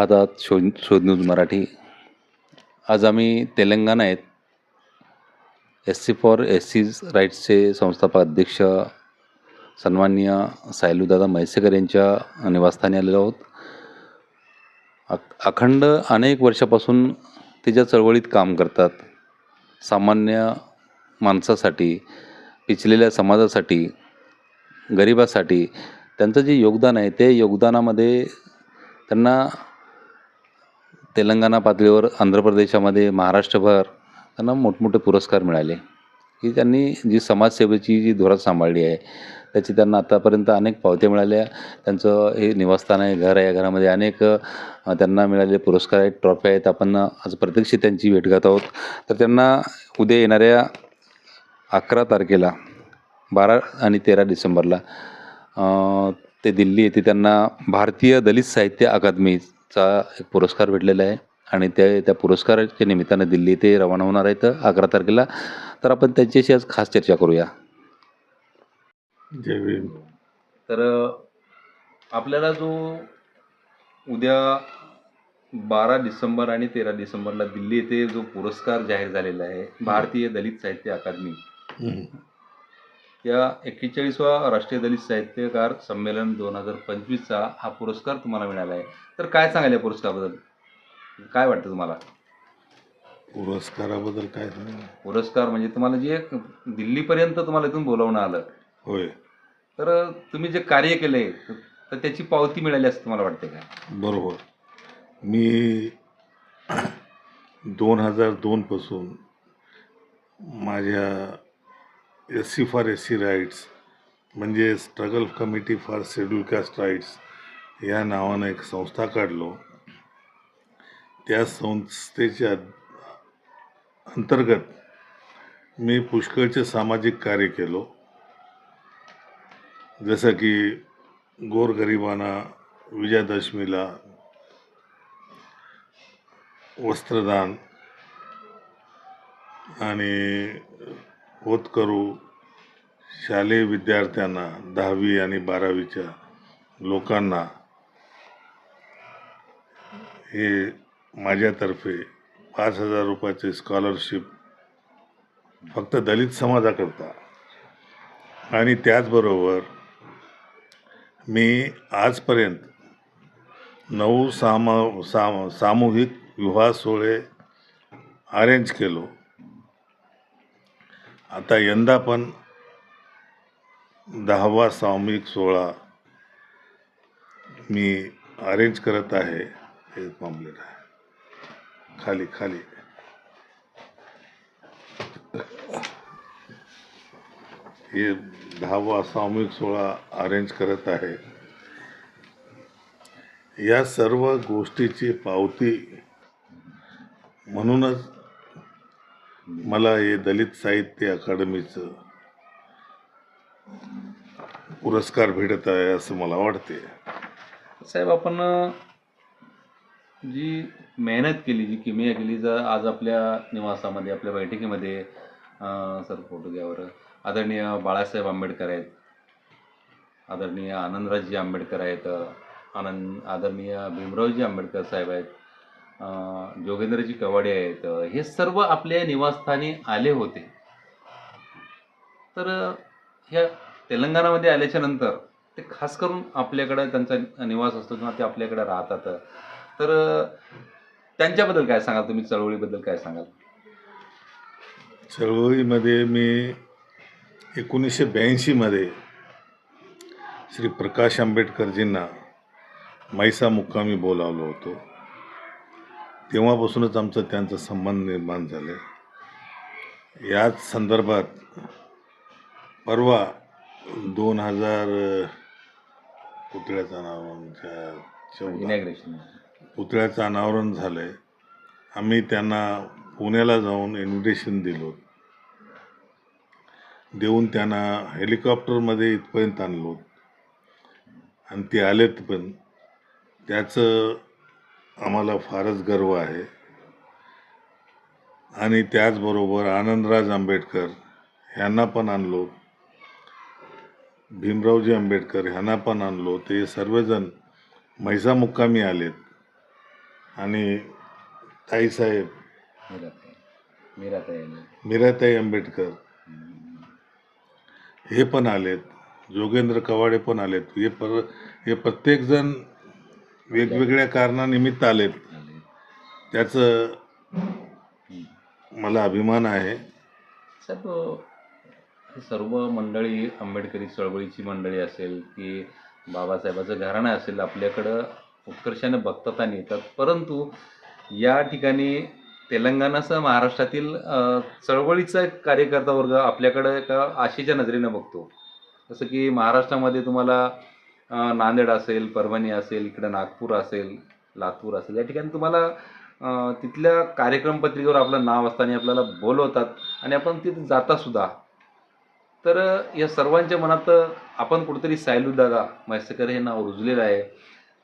पाहतात शोध न्यूज मराठी. आज आम्ही तेलंगणा आहेत SC फॉर SC's राईट्सचे संस्थापक अध्यक्ष सन्माननीय सायलूदादा म्हैसेकर यांच्या निवासस्थानी आलेलो आहोत. अखंड अनेक वर्षापासून ते ज्या चळवळीत काम करतात, सामान्य माणसासाठी, पिचलेल्या समाजासाठी, गरिबासाठी त्यांचं जे योगदान आहे, ते योगदानामध्ये त्यांना तेलंगणा पातळीवर, आंध्र प्रदेशामध्ये, महाराष्ट्रभर त्यांना मोठमोठे पुरस्कार मिळाले, की त्यांनी जी समाजसेवेची जी धुरा सांभाळली आहे त्याची त्यांना आतापर्यंत अनेक पावत्या मिळाल्या. त्यांचं हे निवासस्थान आहे, घर आहे, या घरामध्ये अनेक त्यांना मिळालेले पुरस्कार आहेत, ट्रॉफ्या आहेत. आपण आज प्रत्यक्ष त्यांची भेट घेत आहोत. तर त्यांना उद्या येणाऱ्या 11 तारखेला 12 आणि 13 डिसेंबरला ते दिल्ली येथे त्यांना भारतीय दलित साहित्य अकादमीचा एक पुरस्कार भेटलेला आहे आणि त्या पुरस्काराच्या निमित्तानं दिल्ली येथे रवाना होणार आहेत 11 तारखेला. तर आपण त्यांच्याशी आज खास चर्चा करूया. जय भीम. तर आपल्याला जो उद्या 12 डिसेंबर आणि 13 डिसेंबरला दिल्ली येथे जो पुरस्कार जाहीर झालेला आहे, भारतीय दलित साहित्य अकादमी, या 41वा राष्ट्रीय दलित साहित्यकार संमेलन 2025चा हा पुरस्कार तुम्हाला मिळाला आहे. तर काय सांगाल या पुरस्काराबद्दल? काय वाटतं तुम्हाला? पुरस्काराबद्दल काय पुरस्कार म्हणजे तुम्हाला जे दिल्लीपर्यंत तुम्हाला इथून बोलावणं आलं, होय, तर तुम्ही जे कार्य केले तर त्याची पावती मिळाली असं तुम्हाला वाटते का? बरोबर. मी 2002 पासून माझ्या SC फॉर SC राईट्स म्हणजे struggle committee for schedule caste rights या नावानं एक संस्था काढलो. त्या संस्थेच्या अंतर्गत मी पुष्कळचे सामाजिक कार्य केलो. जसं की गोरगरिबांना विजयादशमीला वस्त्रदान आणि होतकरू शालेय विद्यार्थ्यांना 10वी आणि 12वीच्या लोकांना हे माझ्यातर्फे 5,000 रुपयाचे स्कॉलरशिप फक्त दलित समाजाकरता. आणि त्याचबरोबर मी आजपर्यंत 9 सामूहिक विवाह सोहळे अरेंज केलो. आता यंदा पण 10वा सामूहिक सोहळा मी अरेंज करत आहे. हे पॉम्पलेट आहे, खाली खाली हे 10वा सामूहिक सोहळा अरेंज करत आहे. या सर्व गोष्टीची पावती म्हणूनच मला हे दलित साहित्य अकादमीचं पुरस्कार भेटत आहे असं मला वाटते. साहेब, आपण जी मेहनत केली, जी किमया केली, जर आज आपल्या निवासामध्ये, आपल्या बैठकीमध्ये सर फोटो घ्यावर आदरणीय बाळासाहेब आंबेडकर आहेत, आदरणीय आनंदराजजी आंबेडकर आहेत, आदरणीय भीमरावजी आंबेडकर साहेब आहेत, जोगेंद्रजी कवाडे आहेत, हे सर्व आपल्या निवासस्थानी आले होते. तर ह्या तेलंगणामध्ये आल्याच्या नंतर ते खास करून आपल्याकडं त्यांचा निवास असतो किंवा ते आपल्याकडे राहतात. तर त्यांच्याबद्दल काय सांगाल तुम्ही? चळवळीबद्दल काय सांगाल? चळवळीमध्ये मी 1982 श्री प्रकाश आंबेडकरजींना मैसा मुक्कामी बोलावलं होतं. तेव्हापासूनच आमचं त्यांचा संबंध निर्माण झाले. याच संदर्भात परवा 2000 पुतळ्याचं अनावरण झालंय. आम्ही त्यांना पुण्याला जाऊन इन्व्हिटेशन देऊन त्यांना हेलिकॉप्टरमध्ये इथपर्यंत आणलो आणि ते आलेत पण. त्याचं आम्हाला फारच गर्व आहे. आणि त्याचबरोबर आनंदराज आंबेडकर ह्यांना पण आणलो, भीमरावजी आंबेडकर ह्यांना पण आणलो. ते सर्वजण मैसा मुक्कामी आलेत. आणि ताईसाहेब मीराताई मीराताई आंबेडकर हे पण आलेत, जोगेंद्र कवाडे पण आलेत. हे प्रत्येकजण वेगवेगळ्या कारणानिमित्त आलेत. त्याचं मला अभिमान आहे. सर्व मंडळी, आंबेडकरी चळवळीची मंडळी असेल की बाबासाहेबाचं घराणं असेल, आपल्याकडं उत्कर्षाने बघतात आणि येतात. परंतु या ठिकाणी तेलंगणासह महाराष्ट्रातील चळवळीचा एक कार्यकर्ता वर्ग आपल्याकडं एका आशेच्या नजरेनं बघतो. जसं की महाराष्ट्रामध्ये तुम्हाला नांदेड असेल, परभणी असेल, इकडं नागपूर असेल, लातूर असेल, या ठिकाणी तुम्हाला तिथल्या कार्यक्रम पत्रिकेवर आपलं नाव असतं आणि आपल्याला बोलवतात आणि आपण तिथे जातासुद्धा. तर या सर्वांच्या मनात आपण कुठेतरी सायलूदादा म्हैसेकर हे नाव रुजलेलं आहे.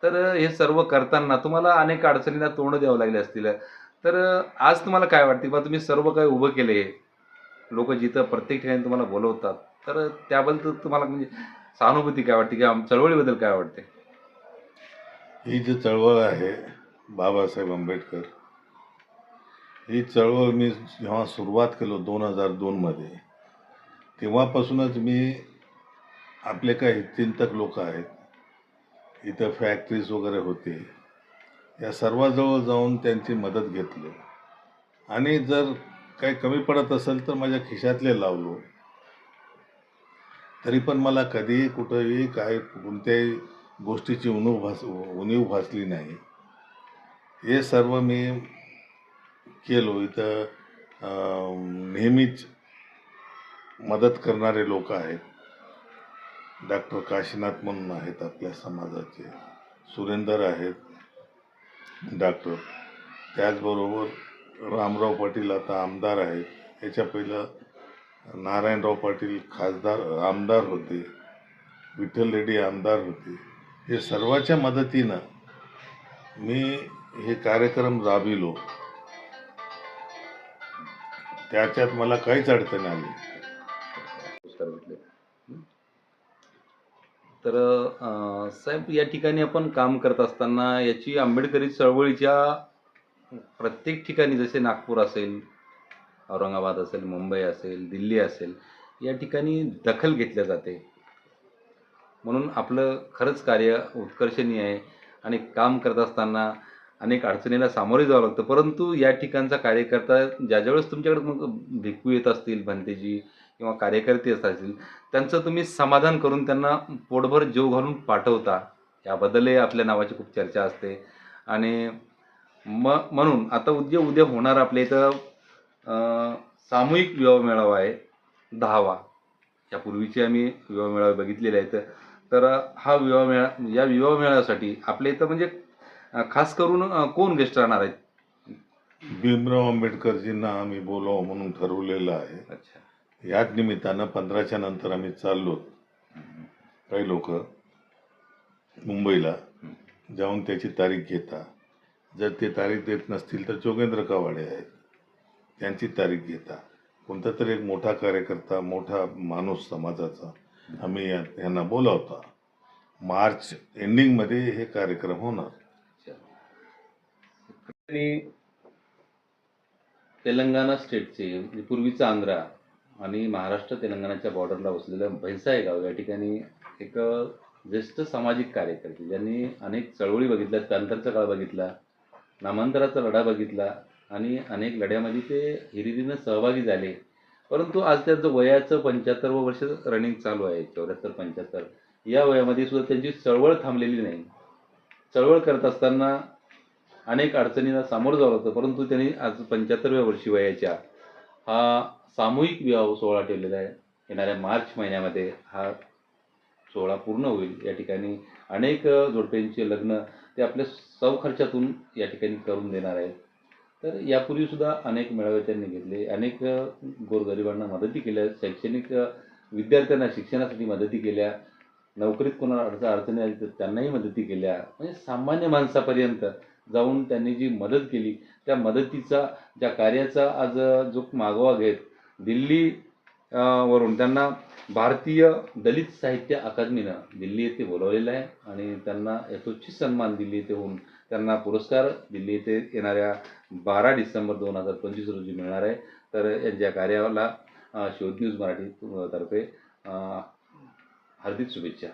तर हे सर्व करताना तुम्हाला अनेक अडचणींना तोंड द्यावं लागले असतील. तर आज तुम्हाला काय वाटते बा, तुम्ही सर्व काही उभं केले, लोक जिथं प्रत्येक ठिकाणी तुम्हाला बोलवतात, तर त्याबद्दल तुम्हाला म्हणजे सहानुभूती काय वाटते किंवा चळवळीबद्दल काय वाटते? ही जी चळवळ आहे बाबासाहेब आंबेडकर, ही चळवळ मी जेव्हा सुरुवात केलो 2002 तेव्हापासूनच मी आपले काही चिंतक लोक आहेत, इथं फॅक्टरीज वगैरे होते, या सर्वाजवळ जाऊन त्यांची मदत घेतली आणि जर काही कमी पडत असेल तर माझ्या खिशातले लावलो. तरी पण मला कधीही कुठंही कोणत्याही गोष्टीची उणीव भासली नाही. हे सर्व मी केलो. इथं नेहमीच मदत करणारे लोक आहेत. डॉक्टर काशीनाथ म्हणून आहेत आपल्या समाजाचे, सुरेंदर आहेत डॉक्टर, त्याचबरोबर रामराव पाटील आता आमदार आहेत. याच्या पहिलं नारायणराव पाटील आमदार होते, विठ्ठल रेड्डी आमदार होते. हे सर्वांच्या मदतीनं मी हे कार्यक्रम राबविलो. त्याच्यात मला काहीच अडचण आली. तर साहेब, या ठिकाणी आपण काम करत असताना याची आंबेडकरी चळवळीच्या प्रत्येक ठिकाणी, जसे नागपूर असेल, औरंगाबाद असेल, मुंबई असेल, दिल्ली असेल, या ठिकाणी दखल घेतल्या जाते. म्हणून आपलं खरंच कार्य उत्कर्षणीय आहे आणि काम करत असताना अनेक अडचणीला सामोरे जावं लागतं. परंतु या ठिकाणचा कार्यकर्ता ज्यावेळेस तुमच्याकडे मग भिक्खू येत असतील, भंतेजी किंवा कार्यकर्ते असतील, त्यांचं तुम्ही समाधान करून त्यांना पोटभर जेव घालून पाठवता, याबद्दलही आपल्या नावाची खूप चर्चा असते. आणि म्हणून आता उद्या होणार आपल्या इथं सामूहिक विवाह मेळावा आहे 10वा. यापूर्वीचे आम्ही विवाह मेळावे बघितलेले आहेत. तर हा या विवाह मेळाव्यासाठी आपल्या इथं म्हणजे खास करून कोण गेस्ट राहणार आहेत? भीमराव आंबेडकरजींना आम्ही बोलावं म्हणून ठरवलेलं आहे. अच्छा. याच निमित्तानं 15च्या नंतर आम्ही चाललो. काही लोक मुंबईला जाऊन त्याची तारीख घेता. जर ते तारीख देत नसतील तर जोगेंद्र कवाडे आहेत, त्यांची तारीख घेता. कोणता तरी एक मोठा कार्यकर्ता, मोठा माणूस समाजाचा आम्ही यांना बोलावता. मार्च एंडिंगमध्ये हे कार्यक्रम होणार. तेलंगणा स्टेटचे पूर्वीचं आंध्रा आणि महाराष्ट्र तेलंगणाच्या बॉर्डरला वसलेलं भैसा हे गाव, या ठिकाणी एक ज्येष्ठ सामाजिक कार्यकर्ते ज्यांनी अनेक चळवळी बघितल्या, पॅंथरचा काळ बघितला, नामांतराचा लढा बघितला आणि अनेक लढ्यामध्ये ते हिरिरीनं सहभागी झाले. परंतु आज त्यांचं वयाचं 75वं वर्ष रनिंग चालू आहे, 74-75. या वयामध्ये सुद्धा त्यांची चळवळ थांबलेली नाही. चळवळ करत असताना अनेक अडचणींना सामोरं जावं लागतं. परंतु त्यांनी आज 75व्या वर्षी वयाच्या हा सामूहिक विवाह सोहळा ठेवलेला आहे. येणाऱ्या मार्च महिन्यामध्ये हा सोहळा पूर्ण होईल. या ठिकाणी अनेक जोडप्यांचे लग्न ते आपल्या स्वखर्चातून या ठिकाणी करून देणार आहेत. तर यापूर्वीसुद्धा अनेक मेळावे त्यांनी घेतले, अनेक गोरगरिबांना मदती केल्या, शैक्षणिक विद्यार्थ्यांना शिक्षणासाठी मदती केल्या, नोकरीत कोणाला अडचणी आली तर त्यांनाही मदती केल्या. म्हणजे सामान्य माणसापर्यंत जाऊन त्यांनी जी मदत केली, त्या मदतीचा, ज्या कार्याचा आज जो मागोवा घेत दिल्ली वरून त्यांना भारतीय दलित साहित्य अकादमीनं दिल्ली येथे बोलावलेलं आहे आणि त्यांना यथोचित सन्मान दिल्ली येथे होऊन त्यांना पुरस्कार दिल्ली येथे येणाऱ्या 12 डिसेंबर 2025 रोजी मिळणार आहे. तर यांच्या कार्याला शोध न्यूज मराठी तर्फे हार्दिक शुभेच्छा.